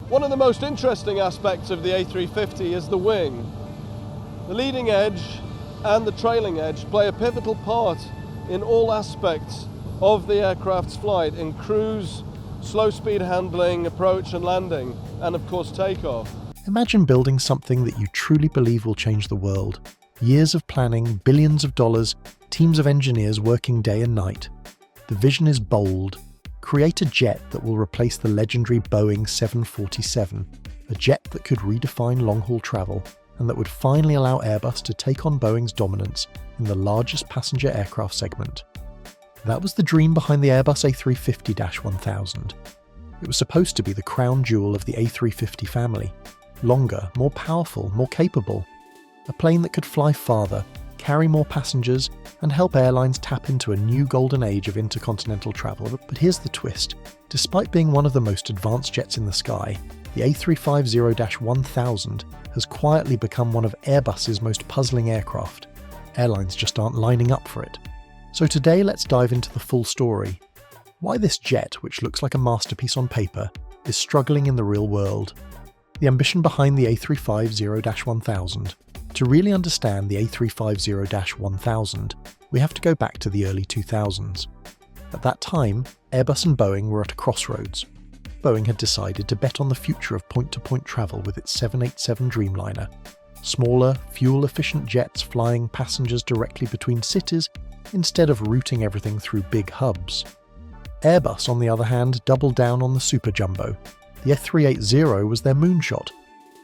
One of the most interesting aspects of the A350 is the wing. The leading edge and the trailing edge play a pivotal part in all aspects of the aircraft's flight, in cruise, slow speed handling, approach and landing, and of course takeoff. Imagine building something that you truly believe will change the world. Years of planning, billions of dollars, teams of engineers working day and night. The vision is bold. Create a jet that will replace the legendary Boeing 747, a jet that could redefine long-haul travel and that would finally allow Airbus to take on Boeing's dominance in the largest passenger aircraft segment. That was the dream behind the Airbus A350-1000. It was supposed to be the crown jewel of the A350 family. Longer, more powerful, more capable. A plane that could fly farther, carry more passengers, and help airlines tap into a new golden age of intercontinental travel. But here's the twist. Despite being one of the most advanced jets in the sky, the A350-1000 has quietly become one of Airbus's most puzzling aircraft. Airlines just aren't lining up for it. So today let's dive into the full story. Why this jet, which looks like a masterpiece on paper, is struggling in the real world. The ambition behind the A350-1000. To really understand the A350-1000, we have to go back to the early 2000s. At that time, Airbus and Boeing were at a crossroads. Boeing had decided to bet on the future of point-to-point travel with its 787 Dreamliner. Smaller, fuel-efficient jets flying passengers directly between cities instead of routing everything through big hubs. Airbus, on the other hand, doubled down on the Super Jumbo. The A380 was their moonshot,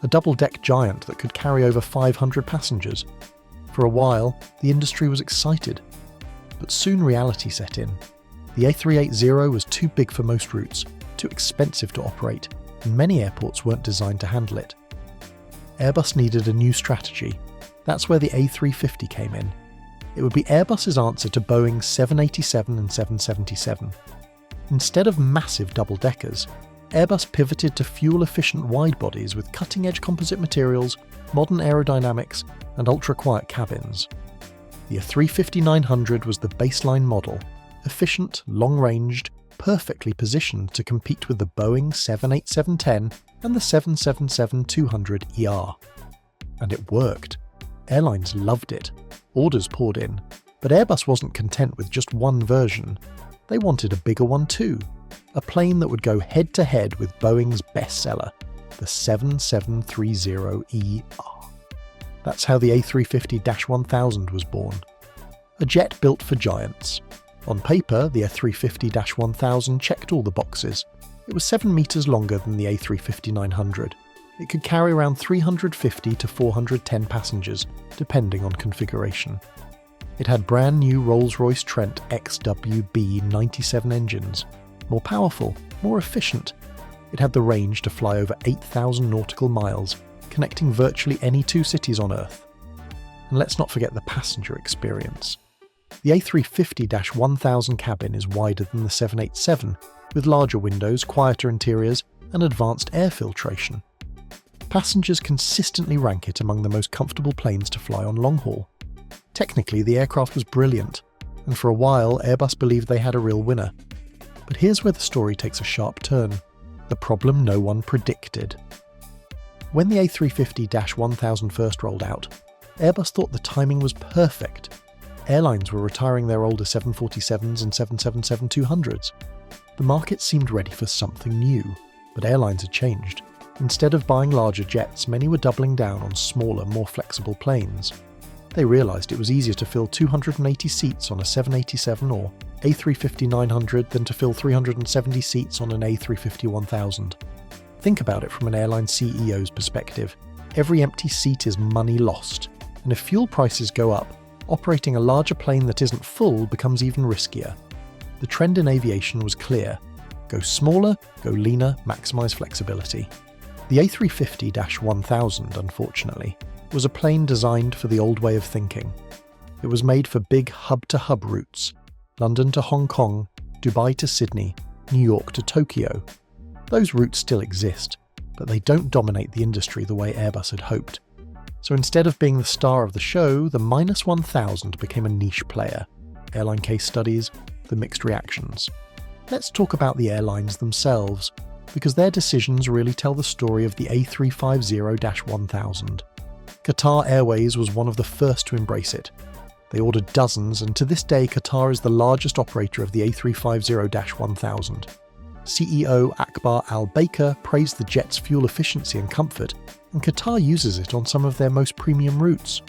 a double-deck giant that could carry over 500 passengers. For a while, the industry was excited. But soon reality set in. The A380 was too big for most routes, too expensive to operate, and many airports weren't designed to handle it. Airbus needed a new strategy. That's where the A350 came in. It would be Airbus's answer to Boeing's 787 and 777. Instead of massive double-deckers, Airbus pivoted to fuel-efficient wide-bodies with cutting-edge composite materials, modern aerodynamics, and ultra-quiet cabins. The A350-900 was the baseline model, efficient, long-ranged, perfectly positioned to compete with the Boeing 787-10 and the 777-200ER. And it worked. Airlines loved it. Orders poured in. But Airbus wasn't content with just one version. They wanted a bigger one too. A plane that would go head-to-head with Boeing's bestseller, the 7730ER. That's how the A350-1000 was born. A jet built for giants. On paper, the A350-1000 checked all the boxes. It was 7 meters longer than the A350-900. It could carry around 350 to 410 passengers, depending on configuration. It had brand new Rolls-Royce Trent XWB-97 engines. More powerful, more efficient. It had the range to fly over 8,000 nautical miles, connecting virtually any two cities on Earth. And let's not forget the passenger experience. The A350-1000 cabin is wider than the 787, with larger windows, quieter interiors, and advanced air filtration. Passengers consistently rank it among the most comfortable planes to fly on long haul. Technically, the aircraft was brilliant, and for a while Airbus believed they had a real winner. But here's where the story takes a sharp turn. The problem no one predicted. When the A350-1000 first rolled out, Airbus thought the timing was perfect. Airlines were retiring their older 747s and 777-200s. The market seemed ready for something new, but airlines had changed. Instead of buying larger jets, many were doubling down on smaller, more flexible planes. They realised it was easier to fill 280 seats on a 787 or A350-900 than to fill 370 seats on an A350-1000. Think about it from an airline CEO's perspective. Every empty seat is money lost, and if fuel prices go up, operating a larger plane that isn't full becomes even riskier. The trend in aviation was clear. Go smaller, go leaner, maximise flexibility. The A350-1000, unfortunately, was a plane designed for the old way of thinking. It was made for big hub-to-hub routes, London to Hong Kong, Dubai to Sydney, New York to Tokyo. Those routes still exist, but they don't dominate the industry the way Airbus had hoped. So instead of being the star of the show, the -1000 became a niche player. Airline case studies, the mixed reactions. Let's talk about the airlines themselves. because their decisions really tell the story of the A350-1000. Qatar Airways was one of the first to embrace it. They ordered dozens, and to this day Qatar is the largest operator of the A350-1000. CEO Akbar Al-Baker praised the jet's fuel efficiency and comfort, and Qatar uses it on some of their most premium routes.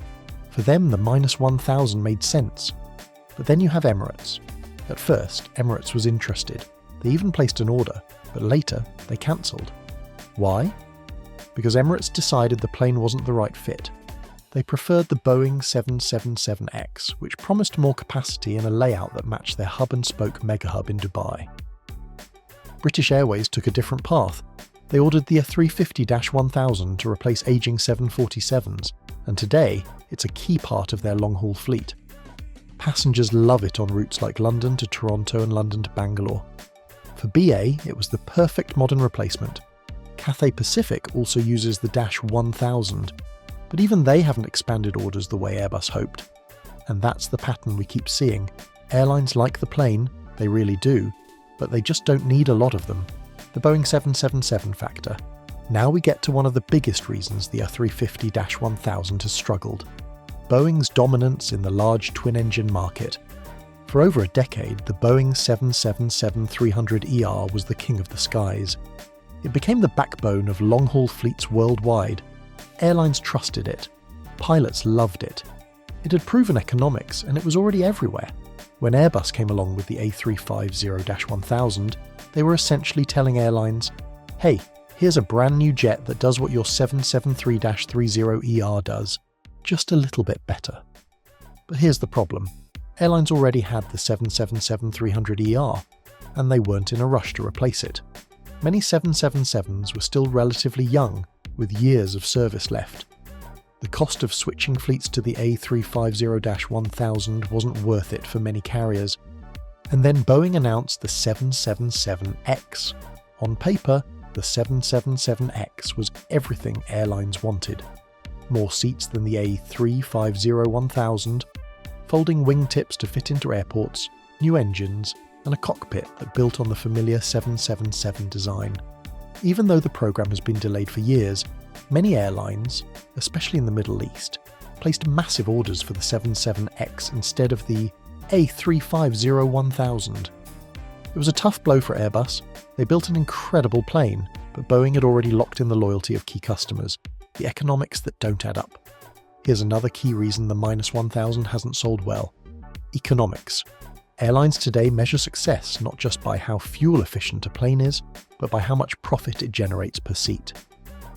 For them, the -1000 made sense. But then you have Emirates. At first, Emirates was interested. They even placed an order, but later they cancelled. Why? Because Emirates decided the plane wasn't the right fit. They preferred the Boeing 777X, which promised more capacity and a layout that matched their hub-and-spoke mega-hub in Dubai. British Airways took a different path. They ordered the A350-1000 to replace aging 747s, and today it's a key part of their long-haul fleet. Passengers love it on routes like London to Toronto and London to Bangalore. For BA, it was the perfect modern replacement. Cathay Pacific also uses the -1000, but even they haven't expanded orders the way Airbus hoped. And that's the pattern we keep seeing. Airlines like the plane, they really do, but they just don't need a lot of them. The Boeing 777 factor. Now we get to one of the biggest reasons the A350-1000 has struggled. Boeing's dominance in the large twin-engine market. For over a decade, the Boeing 777-300ER was the king of the skies. It became the backbone of long-haul fleets worldwide. Airlines trusted it. Pilots loved it. It had proven economics, and it was already everywhere. When Airbus came along with the A350-1000, they were essentially telling airlines, hey, here's a brand new jet that does what your 773-30ER does, just a little bit better. But here's the problem. Airlines already had the 777-300ER, and they weren't in a rush to replace it. Many 777s were still relatively young, with years of service left. The cost of switching fleets to the A350-1000 wasn't worth it for many carriers. And then Boeing announced the 777X. On paper, the 777X was everything airlines wanted. More seats than the A350-1000, folding wingtips to fit into airports, new engines, and a cockpit that built on the familiar 777 design. Even though the program has been delayed for years, many airlines, especially in the Middle East, placed massive orders for the 77X instead of the A350-1000. It was a tough blow for Airbus. They built an incredible plane, but Boeing had already locked in the loyalty of key customers, the economics that don't add up. Here's another key reason the -1000 hasn't sold well. Economics. Airlines today measure success not just by how fuel efficient a plane is, but by how much profit it generates per seat.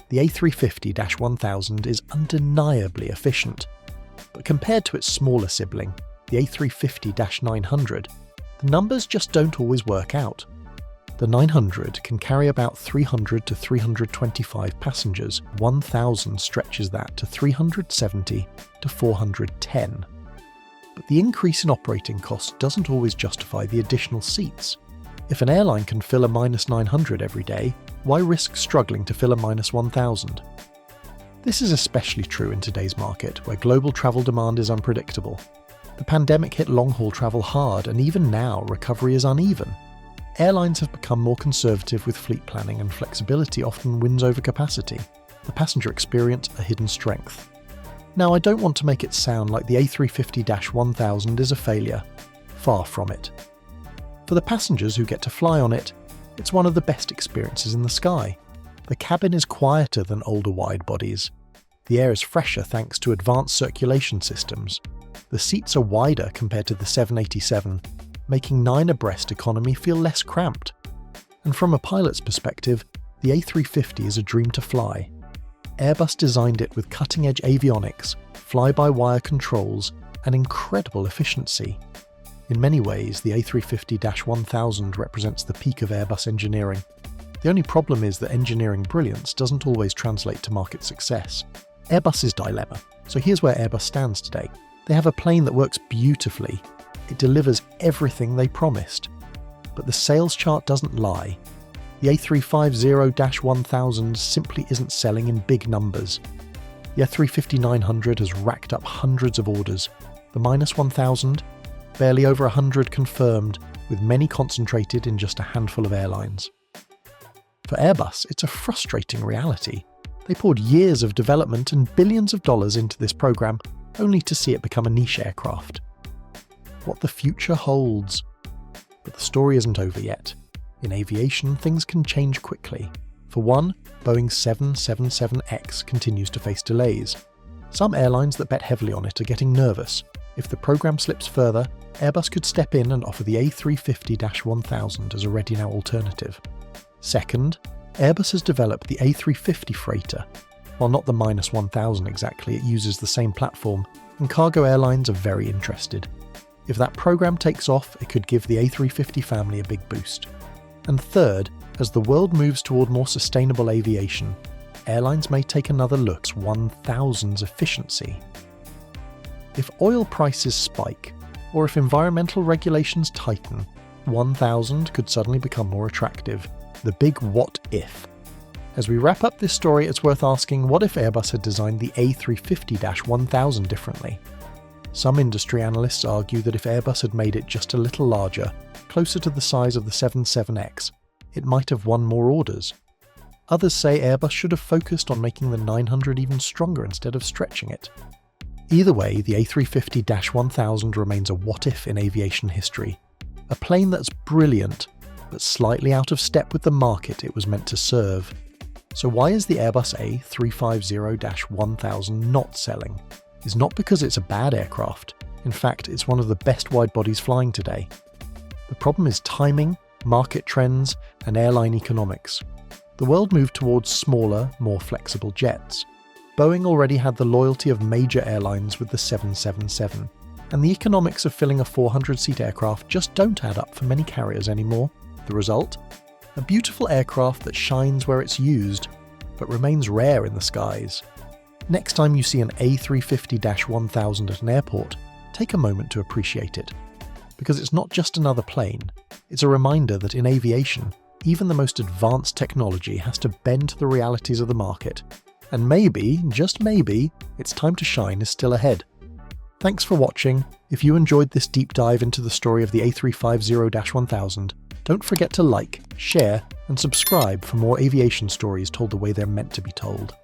The A350-1000 is undeniably efficient, but compared to its smaller sibling, the A350-900, the numbers just don't always work out. The 900 can carry about 300 to 325 passengers. 1000 stretches that to 370 to 410. But the increase in operating costs doesn't always justify the additional seats. If an airline can fill a -900 every day, why risk struggling to fill a -1000? This is especially true in today's market, where global travel demand is unpredictable. The pandemic hit long-haul travel hard, and even now, recovery is uneven. Airlines have become more conservative with fleet planning, and flexibility often wins over capacity. The passenger experience a hidden strength. Now, I don't want to make it sound like the A350-1000 is a failure. Far from it. For the passengers who get to fly on it, it's one of the best experiences in the sky. The cabin is quieter than older wide bodies. The air is fresher thanks to advanced circulation systems. The seats are wider compared to the 787, making 9 abreast economy feel less cramped. And from a pilot's perspective, the A350 is a dream to fly. Airbus designed it with cutting-edge avionics, fly-by-wire controls, and incredible efficiency. In many ways, the A350-1000 represents the peak of Airbus engineering. The only problem is that engineering brilliance doesn't always translate to market success. Airbus's dilemma. So here's where Airbus stands today. They have a plane that works beautifully. It delivers everything they promised. But the sales chart doesn't lie. The A350-1000 simply isn't selling in big numbers. The A350-900 has racked up hundreds of orders. The -1000, barely over 100 confirmed, with many concentrated in just a handful of airlines. For Airbus, it's a frustrating reality. They poured years of development and billions of dollars into this program, only to see it become a niche aircraft. What the future holds. But the story isn't over yet. In aviation, things can change quickly. For one, Boeing's 777X continues to face delays. Some airlines that bet heavily on it are getting nervous. If the program slips further, Airbus could step in and offer the A350-1000 as a ready-now alternative. Second, Airbus has developed the A350 freighter. While not the -1000 exactly, it uses the same platform, and cargo airlines are very interested. If that program takes off, it could give the A350 family a big boost. And third, as the world moves toward more sustainable aviation, airlines may take another look at 1000's efficiency. If oil prices spike, or if environmental regulations tighten, 1000 could suddenly become more attractive. The big what if. As we wrap up this story, it's worth asking, what if Airbus had designed the A350-1000 differently? Some industry analysts argue that if Airbus had made it just a little larger, closer to the size of the 77X, it might have won more orders. Others say Airbus should have focused on making the 900 even stronger instead of stretching it. Either way, the A350-1000 remains a what-if in aviation history. A plane that's brilliant, but slightly out of step with the market it was meant to serve. So why is the Airbus A350-1000 not selling? It's not because it's a bad aircraft. In fact, it's one of the best wide-bodies flying today. The problem is timing, market trends, and airline economics. The world moved towards smaller, more flexible jets. Boeing already had the loyalty of major airlines with the 777, and the economics of filling a 400-seat aircraft just don't add up for many carriers anymore. The result? A beautiful aircraft that shines where it's used, but remains rare in the skies. Next time you see an A350-1000 at an airport, take a moment to appreciate it. Because it's not just another plane, it's a reminder that in aviation, even the most advanced technology has to bend to the realities of the market. And maybe, just maybe, its time to shine is still ahead. Thanks for watching. If you enjoyed this deep dive into the story of the A350-1000, don't forget to like, share, and subscribe for more aviation stories told the way they're meant to be told.